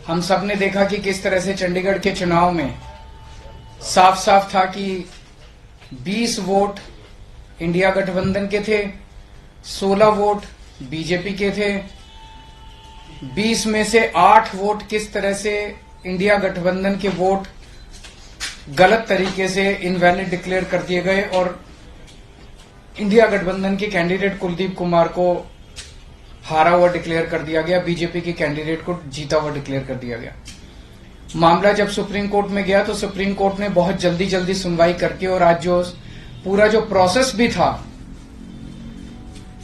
हम सब ने देखा कि किस तरह से चंडीगढ़ के चुनाव में साफ साफ था कि 20 वोट इंडिया गठबंधन के थे, 16 वोट बीजेपी के थे। 20 में से 8 वोट किस तरह से इंडिया गठबंधन के वोट गलत तरीके से इनवैलिड डिक्लेयर कर दिए गए और इंडिया गठबंधन के कैंडिडेट कुलदीप कुमार को हारा हुआ डिक्लेयर कर दिया गया, बीजेपी के कैंडिडेट को जीता हुआ डिक्लेयर कर दिया गया। मामला जब सुप्रीम कोर्ट में गया तो सुप्रीम कोर्ट ने बहुत जल्दी सुनवाई करके और आज जो पूरा जो प्रोसेस भी था,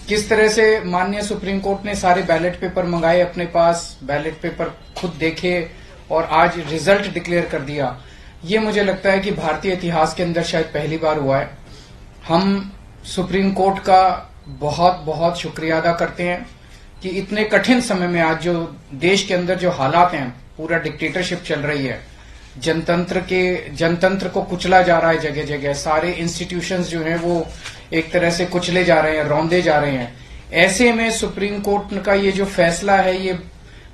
किस तरह से माननीय सुप्रीम कोर्ट ने सारे बैलेट पेपर मंगाए अपने पास, बैलेट पेपर खुद देखे और आज रिजल्ट डिक्लेयर कर दिया। ये मुझे लगता है कि भारतीय इतिहास के अंदर शायद पहली बार हुआ है। हम सुप्रीम कोर्ट का बहुत बहुत शुक्रिया अदा करते हैं कि इतने कठिन समय में आज जो देश के अंदर जो हालात हैं, पूरा डिक्टेटरशिप चल रही है, जनतंत्र को कुचला जा रहा है जगह जगह, सारे इंस्टीट्यूशंस जो हैं वो एक तरह से कुचले जा रहे हैं, रौंदे जा रहे हैं। ऐसे में सुप्रीम कोर्ट का ये जो फैसला है ये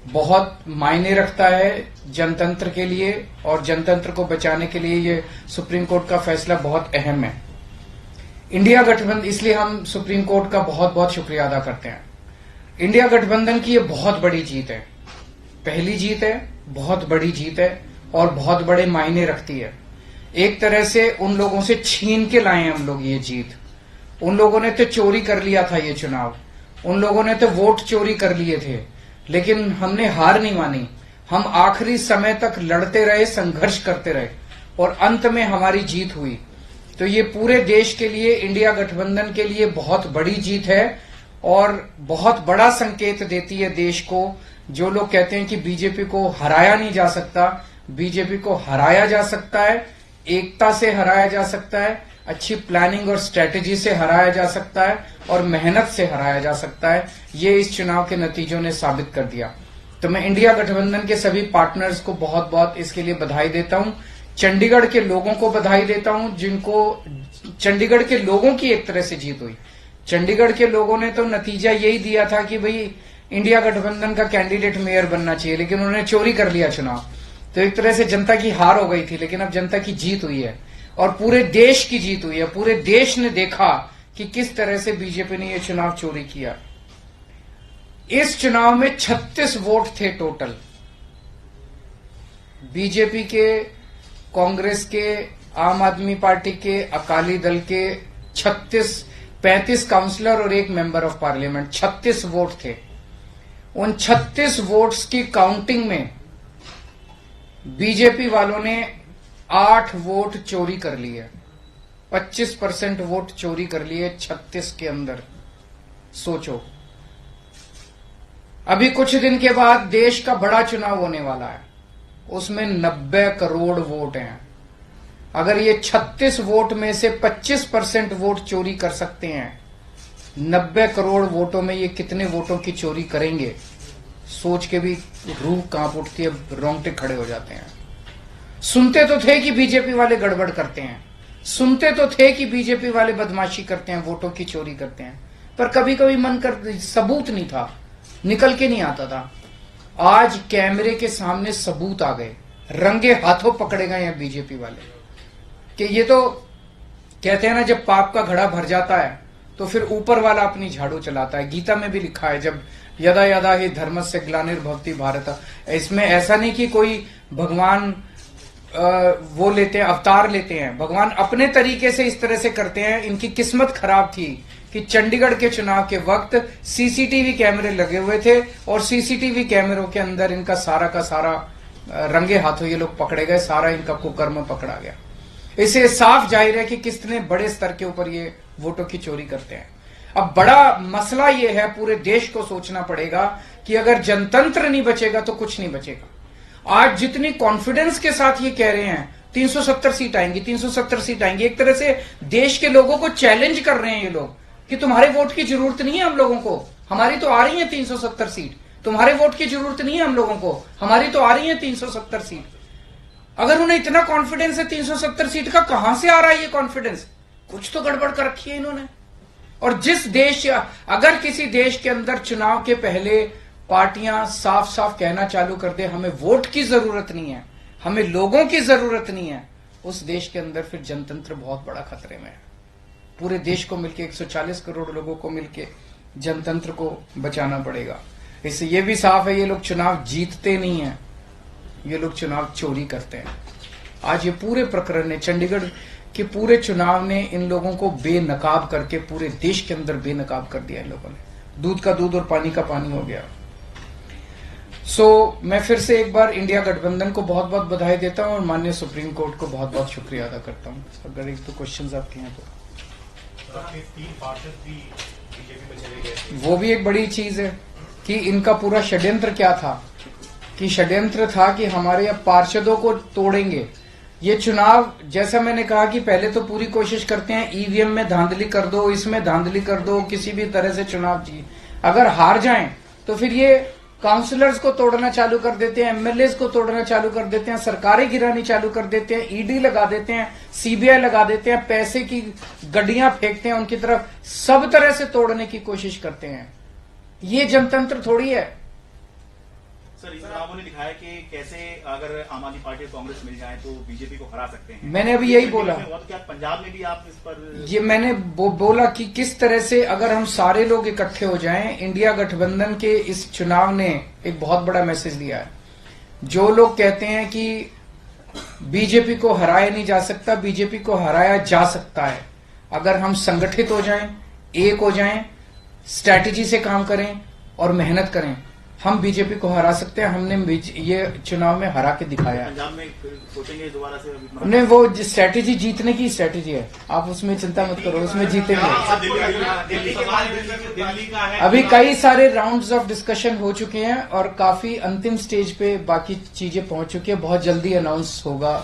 बहुत मायने रखता है जनतंत्र के लिए और जनतंत्र को बचाने के लिए ये सुप्रीम कोर्ट का फैसला बहुत अहम है। इंडिया गठबंधन, इसलिए हम सुप्रीम कोर्ट का बहुत बहुत शुक्रिया अदा करते हैं। इंडिया गठबंधन की ये बहुत बड़ी जीत है, पहली जीत है, बहुत बड़ी जीत है और बहुत बड़े मायने रखती है। एक तरह से उन लोगों से छीन के लाए हैं हम लोग ये जीत। उन लोगों ने तो चोरी कर लिया था ये चुनाव, उन लोगों ने तो वोट चोरी कर लिए थे, लेकिन हमने हार नहीं मानी। हम आखिरी समय तक लड़ते रहे, संघर्ष करते रहे और अंत में हमारी जीत हुई। तो ये पूरे देश के लिए, इंडिया गठबंधन के लिए बहुत बड़ी जीत है और बहुत बड़ा संकेत देती है देश को। जो लोग कहते हैं कि बीजेपी को हराया नहीं जा सकता, बीजेपी को हराया जा सकता है, एकता से हराया जा सकता है, अच्छी प्लानिंग और स्ट्रेटेजी से हराया जा सकता है और मेहनत से हराया जा सकता है। ये इस चुनाव के नतीजों ने साबित कर दिया। तो मैं इंडिया गठबंधन के सभी पार्टनर्स को बहुत बहुत इसके लिए बधाई देता हूं। चंडीगढ़ के लोगों को बधाई देता हूं, जिनको चंडीगढ़ के लोगों की एक तरह से जीत हुई। चंडीगढ़ के लोगों ने तो नतीजा यही दिया था कि भाई इंडिया गठबंधन का कैंडिडेट मेयर बनना चाहिए, लेकिन उन्होंने चोरी कर लिया चुनाव। तो एक तरह से जनता की हार हो गई थी, लेकिन अब जनता की जीत हुई है और पूरे देश की जीत हुई है। पूरे देश ने देखा कि किस तरह से बीजेपी ने यह चुनाव चोरी किया। इस चुनाव में 36 वोट थे टोटल, बीजेपी के, कांग्रेस के, आम आदमी पार्टी के, अकाली दल के 35 काउंसलर और 1 मेंबर ऑफ पार्लियामेंट, 36 वोट थे। उन 36 वोट्स की काउंटिंग में बीजेपी वालों ने 8 वोट चोरी कर लिए, 25% वोट चोरी कर लिए 36 के अंदर। सोचो, अभी कुछ दिन के बाद देश का बड़ा चुनाव होने वाला है, उसमें 90 करोड़ वोट हैं। अगर ये 36 वोट में से 25% वोट चोरी कर सकते हैं, 90 करोड़ वोटों में ये कितने वोटों की चोरी करेंगे, सोच के भी रूह कांप उठती है, रोंगटे खड़े हो जाते हैं। सुनते तो थे कि बीजेपी वाले गड़बड़ करते हैं, सुनते तो थे कि बीजेपी वाले बदमाशी करते हैं, वोटों की चोरी करते हैं, पर कभी कभी मन कर सबूत नहीं था, निकल के नहीं आता था। आज कैमरे के सामने सबूत आ गए, रंगे हाथों पकड़े गए हैं बीजेपी वाले। कि ये तो कहते हैं ना, जब पाप का घड़ा भर जाता है तो फिर ऊपर वाला अपनी झाड़ू चलाता है। गीता में भी लिखा है, जब यदा यदा ही धर्मस्य ग्लानिर्भवति भारत। इसमें ऐसा नहीं कि कोई भगवान वो लेते हैं, अवतार लेते हैं, भगवान अपने तरीके से इस तरह से करते हैं। इनकी किस्मत खराब थी कि चंडीगढ़ के चुनाव के वक्त सीसीटीवी कैमरे लगे हुए थे और सीसीटीवी कैमरों के अंदर इनका सारा का सारा रंगे हाथों ये लोग पकड़े गए, सारा इनका कुकर्म पकड़ा गया। इससे साफ जाहिर है कि कितने बड़े स्तर के ऊपर ये वोटों की चोरी करते हैं। अब बड़ा मसला ये है, पूरे देश को सोचना पड़ेगा कि अगर जनतंत्र नहीं बचेगा तो कुछ नहीं बचेगा। आज जितनी कॉन्फिडेंस के साथ ये कह रहे हैं 370 सीट आएंगी, 370 सीट आएंगी, एक तरह से देश के लोगों को चैलेंज कर रहे हैं ये लोग कि तुम्हारे वोट की जरूरत नहीं है हम लोगों को, हमारी तो आ रही है 370 सीट। तुम्हारे वोट की जरूरत नहीं है हम लोगों को, हमारी तो आ रही है 370 सीट। अगर उन्हें इतना कॉन्फिडेंस है 370 सीट का, कहां से आ रहा है ये कॉन्फिडेंस? कुछ तो गड़बड़ कर रखी है इन्होंने। और जिस देश, अगर किसी देश के अंदर चुनाव के पहले पार्टियां साफ साफ कहना चालू कर दे हमें वोट की जरूरत नहीं है, हमें लोगों की जरूरत नहीं है, उस देश के अंदर फिर जनतंत्र बहुत बड़ा खतरे में है। पूरे देश को मिलके 140 करोड़ लोगों को मिलके जनतंत्र को बचाना पड़ेगा। इससे ये भी साफ है, ये लोग चुनाव जीतते नहीं है, ये लोग चुनाव चोरी करते हैं। आज ये पूरे प्रकरण ने, चंडीगढ़ के पूरे चुनाव ने इन लोगों को बेनकाब करके पूरे देश के अंदर बेनकाब कर दिया। इन लोगों ने दूध का दूध और पानी का पानी हो गया। मैं फिर से एक बार इंडिया गठबंधन को बहुत बहुत बधाई देता हूं और माननीय सुप्रीम कोर्ट को बहुत बहुत शुक्रिया अदा करता हूं। अगर एक तो क्वेश्चंस आपके हैं तो वो भी एक बड़ी चीज है कि इनका पूरा षड्यंत्र क्या था, कि षड्यंत्र था कि हमारे पार्षदों को तोड़ेंगे। ये चुनाव, जैसा मैंने कहा कि पहले तो पूरी कोशिश करते हैं ईवीएम में धांधली कर दो, इसमें धांधली कर दो, किसी भी तरह से चुनाव जीत। अगर हार जाएं तो फिर ये काउंसलर्स को तोड़ना चालू कर देते हैं, एमएलएस को तोड़ना चालू कर देते हैं, सरकारें गिरानी चालू कर देते हैं, ईडी लगा देते हैं, सीबीआई लगा देते हैं, पैसे की गड्डियां फेंकते हैं उनकी तरफ, सब तरह से तोड़ने की कोशिश करते हैं। ये जनतंत्र थोड़ी है। सर, इस चुनावों ने दिखाया कि कैसे अगर आम आदमी पार्टी और कांग्रेस मिल जाए तो बीजेपी को हरा सकते हैं। मैंने अभी यही बोला। तो क्या पंजाब में भी आप इस पर ये मैंने बोला कि किस तरह से अगर हम सारे लोग इकट्ठे हो जाएं, इंडिया गठबंधन के इस चुनाव ने एक बहुत बड़ा मैसेज दिया है। जो लोग कहते हैं कि बीजेपी को हराया नहीं जा सकता, बीजेपी को हराया जा सकता है अगर हम संगठित हो जाएं, एक हो जाएं, स्ट्रैटेजी से काम करें और मेहनत करें, हम बीजेपी को हरा सकते हैं। हमने ये चुनाव में हरा के दिखाया है। पंजाब में सोचेंगे दोबारा से? नहीं, वो स्ट्रैटेजी जीतने की स्ट्रैटेजी है, आप उसमें चिंता मत करो, उसमें जीतेंगे। अभी कई सारे राउंड्स ऑफ डिस्कशन हो चुके हैं और काफी अंतिम स्टेज पे बाकी चीजें पहुंच चुकी है। बहुत जल्दी अनाउंस होगा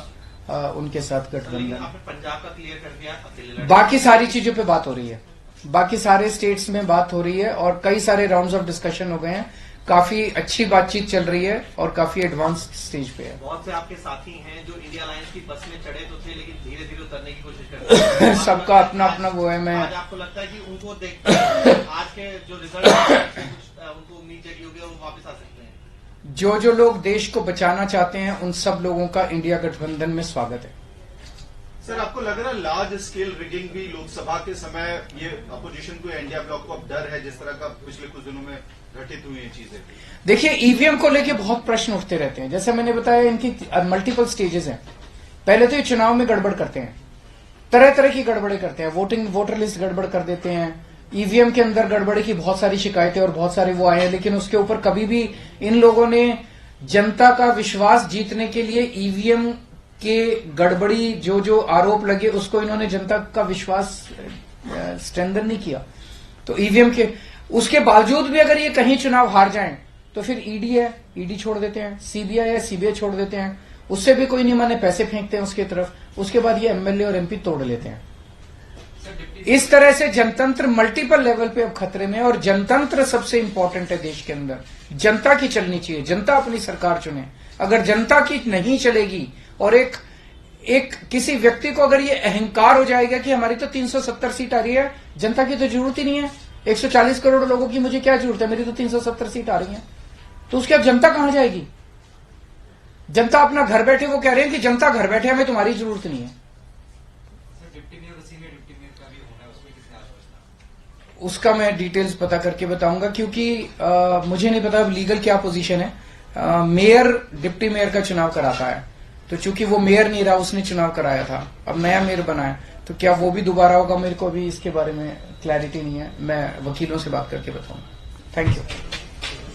उनके साथ गठबंधन। पंजाब का क्लियर कर दिया, बाकी सारी चीजों पे बात हो रही है, बाकी सारे स्टेट्स में बात हो रही है और कई सारे राउंड्स ऑफ डिस्कशन हो गए हैं। काफी अच्छी बातचीत चल रही है और काफी एडवांस स्टेज पे है। बहुत से आपके साथी हैं जो इंडिया अलायंस की बस में चढ़े तो थे लेकिन धीरे धीरे उतरने की कोशिश करते हैं। सबका अपना अपना वो है। मैं आज आपको लगता है कि उनको देखकर आज के जो रिजल्ट उनको उम्मीद जगी होगी और वो वापस आ सकते हैं? जो लोग देश को बचाना चाहते हैं उन सब लोगों का इंडिया गठबंधन में स्वागत है। सर, आपको लग रहा है लार्ज स्केल रिगिंग भी लोकसभा के समय ये अपोजिशन को, इंडिया ब्लॉक को अब डर है, जिस तरह का पिछले कुछ दिनों में घटित हुई ये चीजें? देखिए, ईवीएम को लेके बहुत प्रश्न उठते रहते हैं। जैसे मैंने बताया, इनकी मल्टीपल स्टेजेस हैं। पहले तो ये चुनाव में गड़बड़ करते हैं, तरह तरह की गड़बड़े करते हैं, वोटर लिस्ट गड़बड़ कर देते हैं, ईवीएम के अंदर गड़बड़े की बहुत सारी शिकायतें और बहुत सारे वो आए हैं, लेकिन उसके ऊपर कभी भी इन लोगों ने जनता का विश्वास जीतने के लिए ईवीएम के गड़बड़ी जो आरोप लगे उसको इन्होंने जनता का विश्वास स्ट्रेंथन नहीं किया। तो ईवीएम के उसके बावजूद भी अगर ये कहीं चुनाव हार जाएं तो फिर ईडी है, ईडी छोड़ देते हैं, सीबीआई है, सीबीआई छोड़ देते हैं, उससे भी कोई नहीं माने पैसे फेंकते हैं उसके तरफ। उसके बाद ये एमएलए और एमपी तोड़ लेते हैं। इस तरह से जनतंत्र मल्टीपल लेवल पे अब खतरे में है और जनतंत्र सबसे इंपॉर्टेंट है देश के अंदर। जनता की चलनी चाहिए, जनता अपनी सरकार चुने। अगर जनता की नहीं चलेगी और एक किसी व्यक्ति को अगर ये अहंकार हो जाएगा कि हमारी तो 370 सीट आ रही है, जनता की तो जरूरत ही नहीं है, 140 करोड़ लोगों की मुझे क्या जरूरत है, मेरी तो 370 सीट आ रही है, तो उसके अब जनता कहां जाएगी? जनता अपना घर बैठे, वो कह रहे हैं कि जनता घर बैठे, हमें तुम्हारी जरूरत नहीं है। उसका मैं डिटेल्स पता करके बताऊंगा, क्योंकि मुझे नहीं पता अब लीगल क्या पोजीशन है। मेयर डिप्टी मेयर का चुनाव कराता है, तो चूंकि वो मेयर नहीं रहा, उसने चुनाव कराया था, अब नया मेयर बना है, तो क्या वो भी दोबारा होगा, मेरे को अभी इसके बारे में क्लैरिटी नहीं है। मैं वकीलों से बात करके बताऊंगा। Thank you.